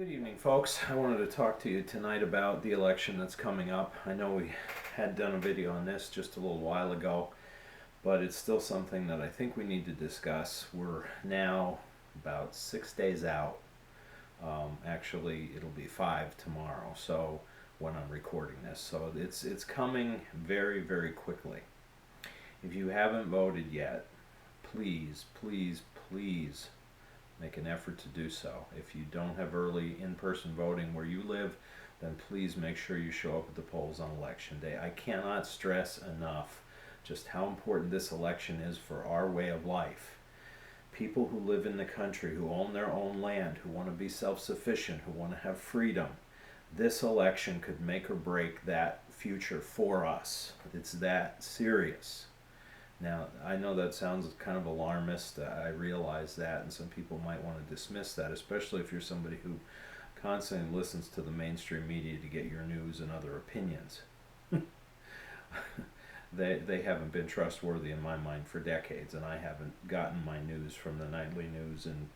Good evening, folks. I wanted to talk to you tonight about the election that's coming up. I know we had done a video on this just a little while ago, but it's still something that I think we need to discuss. We're now about 6 days out. Actually, it'll be 5 tomorrow, so when I'm recording this. So it's coming very, very quickly. If you haven't voted yet, please, please, please make an effort to do so. If you don't have early in-person voting where you live, then please make sure you show up at the polls on election day. I cannot stress enough just how important this election is for our way of life. People who live in the country, who own their own land, who want to be self-sufficient, who want to have freedom, this election could make or break that future for us. It's that serious. Now, I know that sounds kind of alarmist. I realize that, and some people might want to dismiss that, especially if you're somebody who constantly listens to the mainstream media to get your news and other opinions. They haven't been trustworthy in my mind for decades, and I haven't gotten my news from the nightly news in,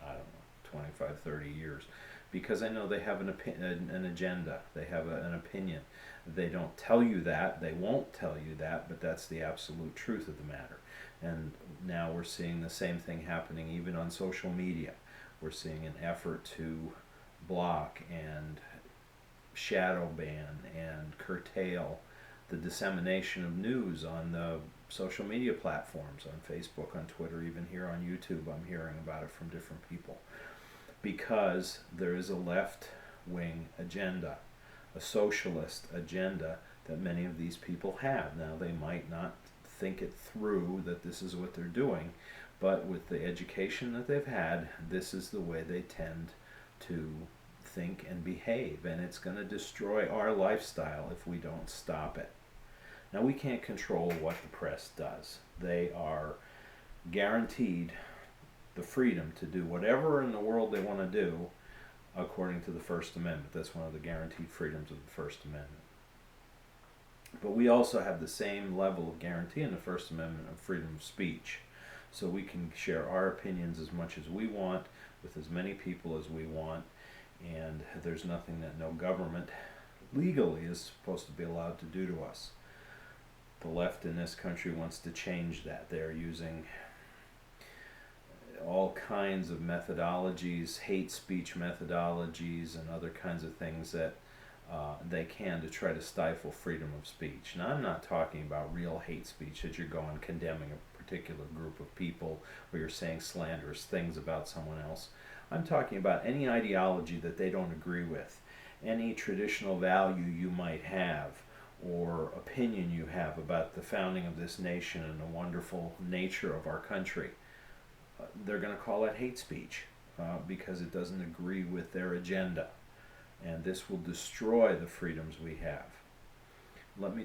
I don't know, 25, 30 years, because I know they have an agenda. They have an opinion. They don't tell you that. They won't tell you that, but that's the absolute truth of the matter. And now we're seeing the same thing happening even on social media. We're seeing an effort to block and shadow ban and curtail the dissemination of news on the social media platforms, on Facebook, on Twitter, even here on YouTube. I'm hearing about it from different people, because there is a left-wing agenda, a socialist agenda that many of these people have. Now, they might not think it through that this is what they're doing, but with the education that they've had, this is the way they tend to think and behave, and it's going to destroy our lifestyle if we don't stop it. Now, we can't control what the press does. They are guaranteed the freedom to do whatever in the world they want to do according to the First Amendment. That's one of the guaranteed freedoms of the First Amendment. But we also have the same level of guarantee in the First Amendment of freedom of speech. So we can share our opinions as much as we want with as many people as we want, and there's nothing that no government legally is supposed to be allowed to do to us. The left in this country wants to change that. They're using all kinds of methodologies, hate speech methodologies, and other kinds of things that they can to try to stifle freedom of speech. Now, I'm not talking about real hate speech that you're going condemning a particular group of people or you're saying slanderous things about someone else. I'm talking about any ideology that they don't agree with, any traditional value you might have, or opinion you have about the founding of this nation and the wonderful nature of our country. They're going to call it hate speech because it doesn't agree with their agenda. And this will destroy the freedoms we have. Let me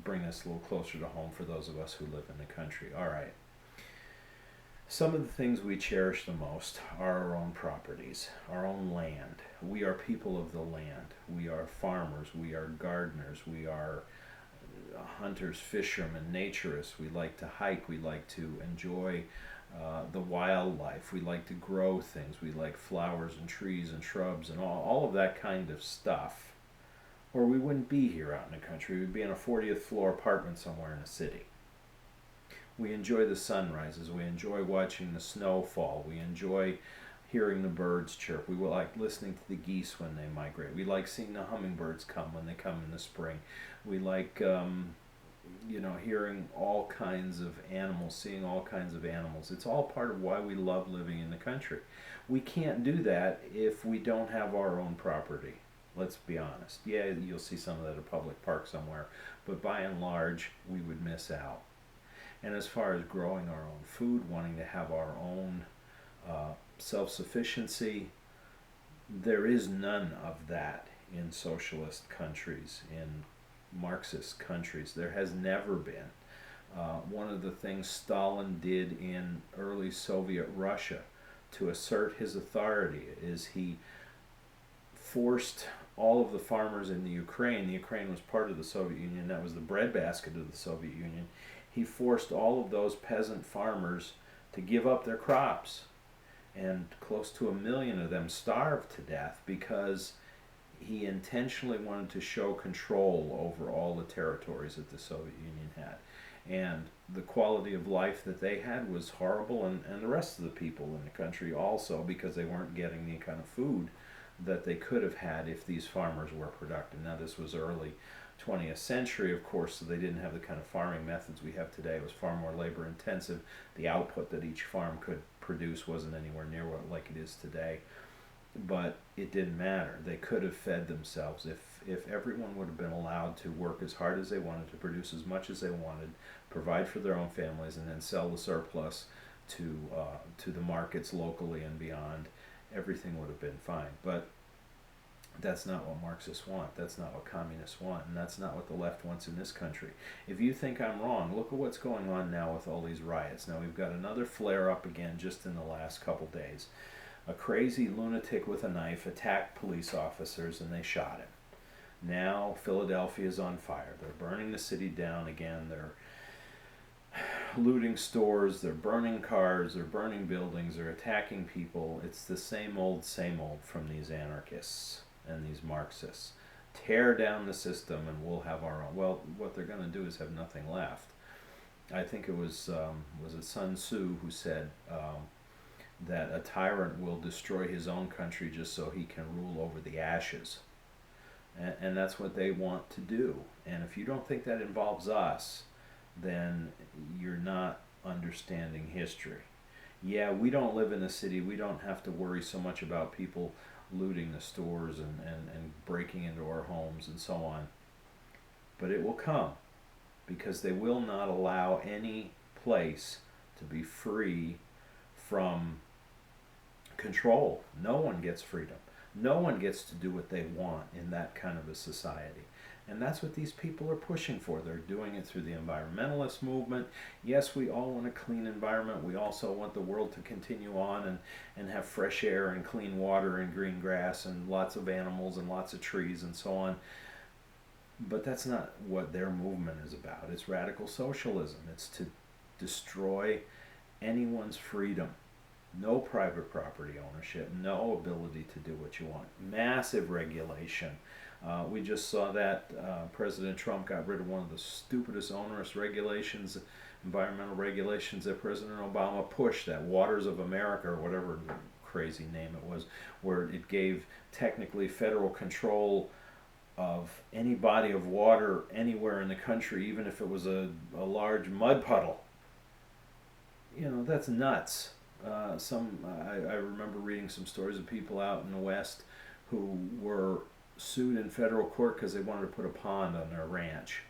bring this a little closer to home for those of us who live in the country. All right. Some of the things we cherish the most are our own properties, our own land. We are people of the land. We are farmers. We are gardeners. We are hunters, fishermen, naturists. We like to hike. We like to enjoy the wildlife. We like to grow things. We like flowers and trees and shrubs and all of that kind of stuff. Or we wouldn't be here out in the country. We'd be in a 40th floor apartment somewhere in a city. We enjoy the sunrises. We enjoy watching the snow fall. We enjoy hearing the birds chirp. We like listening to the geese when they migrate. We like seeing the hummingbirds come when they come in the spring. We like hearing all kinds of animals, seeing all kinds of animals. It's all part of why we love living in the country. We can't do that if we don't have our own property. Let's be honest. Yeah, you'll see some of that at a public park somewhere, but by and large, we would miss out. And as far as growing our own food, wanting to have our own self-sufficiency, there is none of that in socialist countries, in Marxist countries. There has never been. One of the things Stalin did in early Soviet Russia to assert his authority is he forced all of the farmers in the Ukraine was part of the Soviet Union, that was the breadbasket of the Soviet Union. He forced all of those peasant farmers to give up their crops and close to 1 million of them starved to death because he intentionally wanted to show control over all the territories that the Soviet Union had. And the quality of life that they had was horrible, and the rest of the people in the country also, because they weren't getting the kind of food that they could have had if these farmers were productive. Now, this was early 20th century, of course, so they didn't have the kind of farming methods we have today. It was far more labor intensive. The output that each farm could produce wasn't anywhere near what like it is today. But it didn't matter. They could have fed themselves if everyone would have been allowed to work as hard as they wanted, to produce as much as they wanted, provide for their own families, and then sell the surplus to the markets locally and beyond. Everything would have been fine. But that's not what Marxists want. That's not what communists want, and that's not what the left wants in this country. If you think I'm wrong, look at what's going on now with all these riots. Now we've got another flare up again just in the last couple days. A crazy lunatic with a knife attacked police officers and they shot him. Now Philadelphia is on fire. They're burning the city down again. They're looting stores. They're burning cars. They're burning buildings. They're attacking people. It's the same old from these anarchists and these Marxists. Tear down the system and we'll have our own. Well, what they're going to do is have nothing left. I think it was it Sun Tzu who said that a tyrant will destroy his own country just so he can rule over the ashes. And that's what they want to do. And if you don't think that involves us, then you're not understanding history. Yeah, we don't live in a city. We don't have to worry so much about people looting the stores and breaking into our homes and so on. But it will come, because they will not allow any place to be free from control. No one gets freedom. No one gets to do what they want in that kind of a society. And that's what these people are pushing for. They're doing it through the environmentalist movement. Yes, we all want a clean environment. We also want the world to continue on and have fresh air and clean water and green grass and lots of animals and lots of trees and so on. But that's not what their movement is about. It's radical socialism. It's to destroy anyone's freedom. No private property ownership, no ability to do what you want. Massive regulation. We just saw that President Trump got rid of one of the stupidest onerous regulations, environmental regulations that President Obama pushed, that Waters of America, or whatever crazy name it was, where it gave technically federal control of any body of water anywhere in the country, even if it was a large mud puddle. You know, that's nuts. I remember reading some stories of people out in the West who were sued in federal court because they wanted to put a pond on their ranch.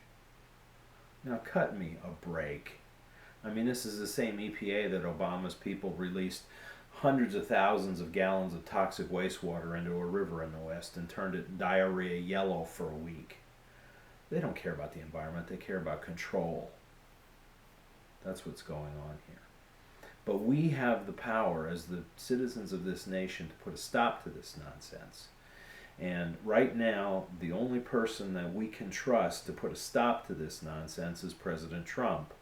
Now cut me a break. I mean, this is the same EPA that Obama's people released hundreds of thousands of gallons of toxic wastewater into a river in the West and turned it diarrhea yellow for a week. They don't care about the environment, they care about control. That's what's going on here. But we have the power as the citizens of this nation to put a stop to this nonsense. And right now, the only person that we can trust to put a stop to this nonsense is President Trump.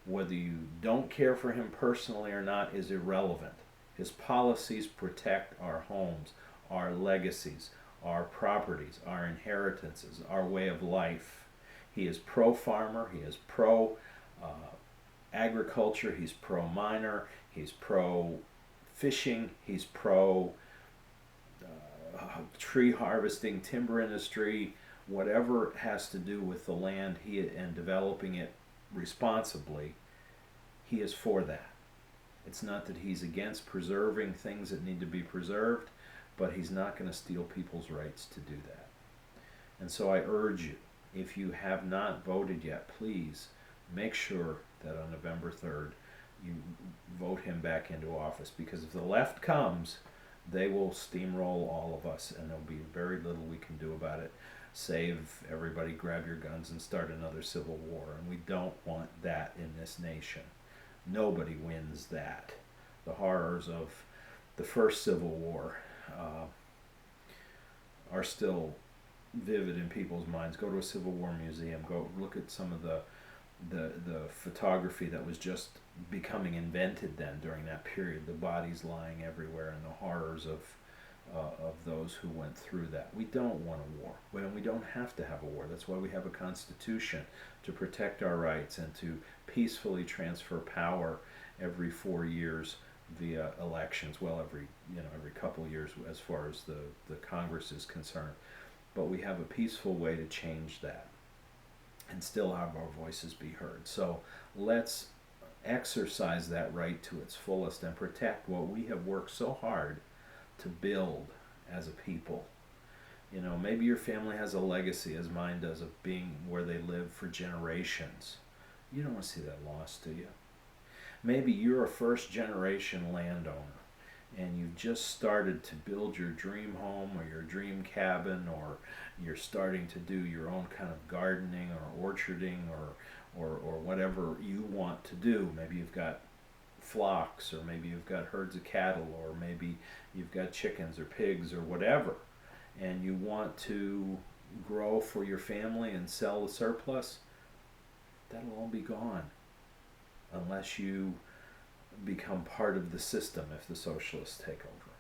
Whether you don't care for him personally or not is irrelevant. His policies protect our homes, our legacies, our properties, our inheritances, our way of life. He is pro-farmer, he is pro-agriculture, he's pro-miner, he's pro-fishing, he's pro- tree harvesting, timber industry, whatever has to do with the land and developing it responsibly, he is for that. It's not that he's against preserving things that need to be preserved, but he's not going to steal people's rights to do that. And so I urge you, if you have not voted yet, please make sure that on November 3rd you vote him back into office, because if the left comes, they will steamroll all of us, and there'll be very little we can do about it, save everybody grab your guns and start another civil war. And we don't want that in this nation. Nobody wins that. The horrors of the first Civil War are still vivid in people's minds. Go to a Civil War museum. Go look at some of the the photography that was just becoming invented then during that period, the bodies lying everywhere and the horrors of those who went through that. We don't want a war. We don't have to have a war. That's why we have a constitution, to protect our rights and to peacefully transfer power every 4 years via elections. Well, every couple of years as far as the Congress is concerned. But we have a peaceful way to change that and still have our voices be heard. So let's exercise that right to its fullest and protect what we have worked so hard to build as a people. Maybe your family has a legacy, as mine does, of being where they lived for generations. You don't want to see that lost, do you? Maybe you're a first generation landowner and you've just started to build your dream home or your dream cabin, or you're starting to do your own kind of gardening or orcharding or whatever you want to do. Maybe you've got flocks, or maybe you've got herds of cattle, or maybe you've got chickens or pigs or whatever, and you want to grow for your family and sell the surplus. That'll all be gone unless you become part of the system if the socialists take over.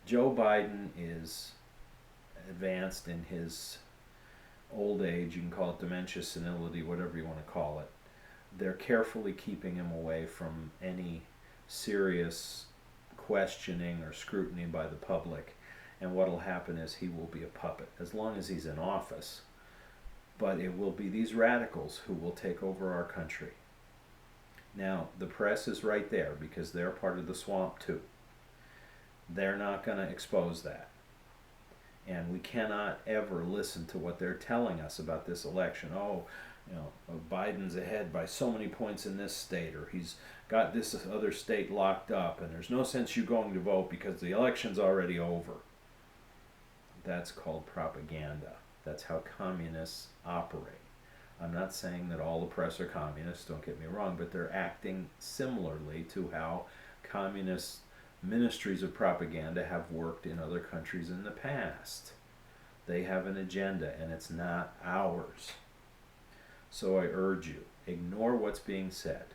Joe Biden is advanced in his old age. You can call it dementia, senility, whatever you want to call it. They're carefully keeping him away from any serious questioning or scrutiny by the public. And what will happen is he will be a puppet as long as he's in office. But it will be these radicals who will take over our country. Now, the press is right there because they're part of the swamp too. They're not going to expose that. And we cannot ever listen to what they're telling us about this election. Biden's ahead by so many points in this state, or he's got this other state locked up, and there's no sense you going to vote because the election's already over. That's called propaganda. That's how communists operate. I'm not saying that all the press are communists, don't get me wrong, but they're acting similarly to how communist ministries of propaganda have worked in other countries in the past. They have an agenda, and it's not ours. So I urge you, ignore what's being said.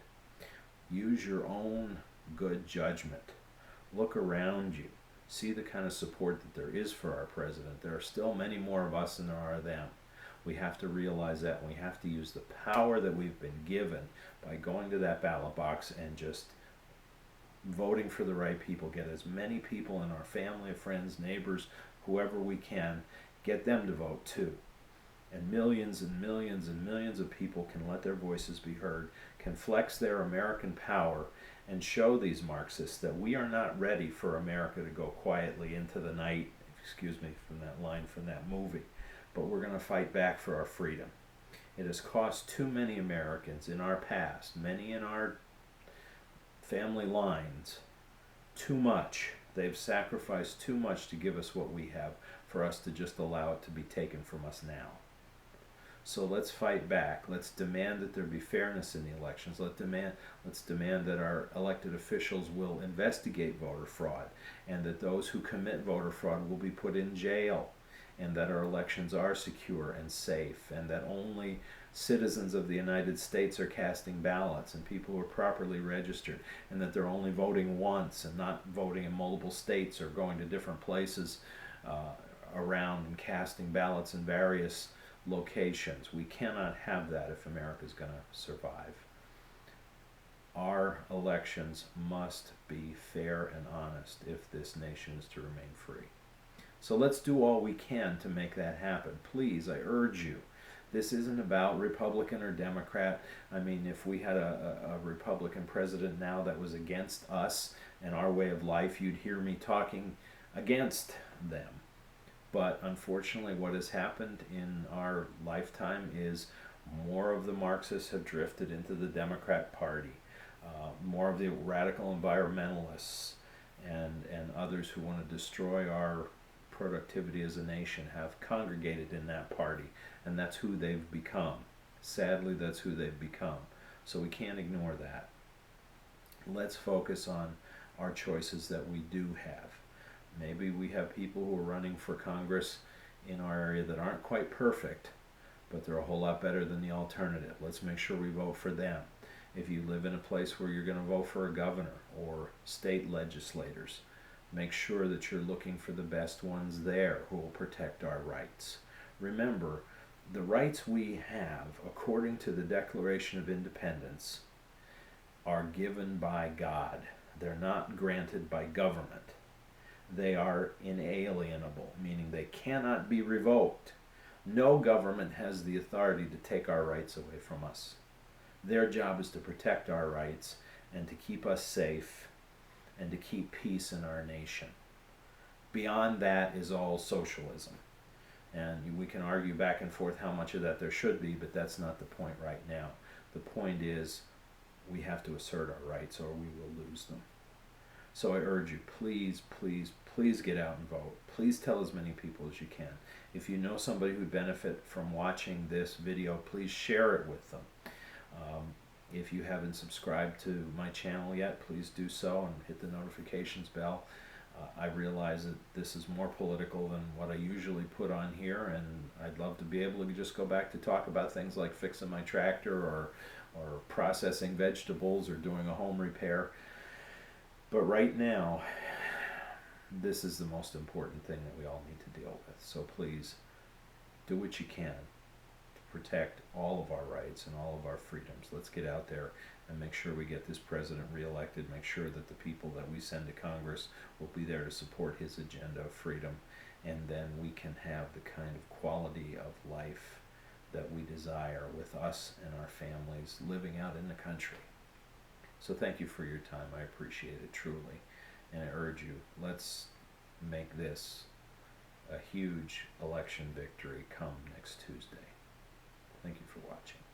Use your own good judgment. Look around you. See the kind of support that there is for our president. There are still many more of us than there are them. We have to realize that, and we have to use the power that we've been given by going to that ballot box and just voting for the right people. Get as many people in our family, friends, neighbors, whoever we can, get them to vote too. And millions and millions and millions of people can let their voices be heard, can flex their American power, and show these Marxists that we are not ready for America to go quietly into the night, excuse me from that line from that movie, but we're going to fight back for our freedom. It has cost too many Americans in our past, many in our family lines, too much. They've sacrificed too much to give us what we have for us to just allow it to be taken from us now. So let's fight back. Let's demand that there be fairness in the elections. Let's demand that our elected officials will investigate voter fraud, and that those who commit voter fraud will be put in jail, and that our elections are secure and safe, and that only citizens of the United States are casting ballots and people who are properly registered, and that they're only voting once and not voting in multiple states or going to different places around and casting ballots in various locations. We cannot have that if America is going to survive. Our elections must be fair and honest if this nation is to remain free. So let's do all we can to make that happen. Please, I urge you. This isn't about Republican or Democrat. I mean, if we had a Republican president now that was against us and our way of life, you'd hear me talking against them. But unfortunately, what has happened in our lifetime is more of the Marxists have drifted into the Democrat Party. More of the radical environmentalists and others who want to destroy our productivity as a nation have congregated in that party, and that's who they've become. Sadly, that's who they've become. So we can't ignore that. Let's focus on our choices that we do have. Maybe we have people who are running for Congress in our area that aren't quite perfect, but they're a whole lot better than the alternative. Let's make sure we vote for them. If you live in a place where you're going to vote for a governor or state legislators, make sure that you're looking for the best ones there who will protect our rights. Remember, the rights we have, according to the Declaration of Independence, are given by God. They're not granted by government. They are inalienable, meaning they cannot be revoked. No government has the authority to take our rights away from us. Their job is to protect our rights and to keep us safe and to keep peace in our nation. Beyond that is all socialism. And we can argue back and forth how much of that there should be, but that's not the point right now. The point is we have to assert our rights or we will lose them. So I urge you, please, please, please get out and vote. Please tell as many people as you can. If you know somebody who would benefit from watching this video, please share it with them. If you haven't subscribed to my channel yet, please do so and hit the notifications bell. I realize that this is more political than what I usually put on here, and I'd love to be able to just go back to talk about things like fixing my tractor or processing vegetables or doing a home repair. But right now, this is the most important thing that we all need to deal with. So please, do what you can to protect all of our rights and all of our freedoms. Let's get out there and make sure we get this president reelected, make sure that the people that we send to Congress will be there to support his agenda of freedom, and then we can have the kind of quality of life that we desire with us and our families living out in the country. So thank you for your time. I appreciate it truly. And I urge you, let's make this a huge election victory come next Tuesday. Thank you for watching.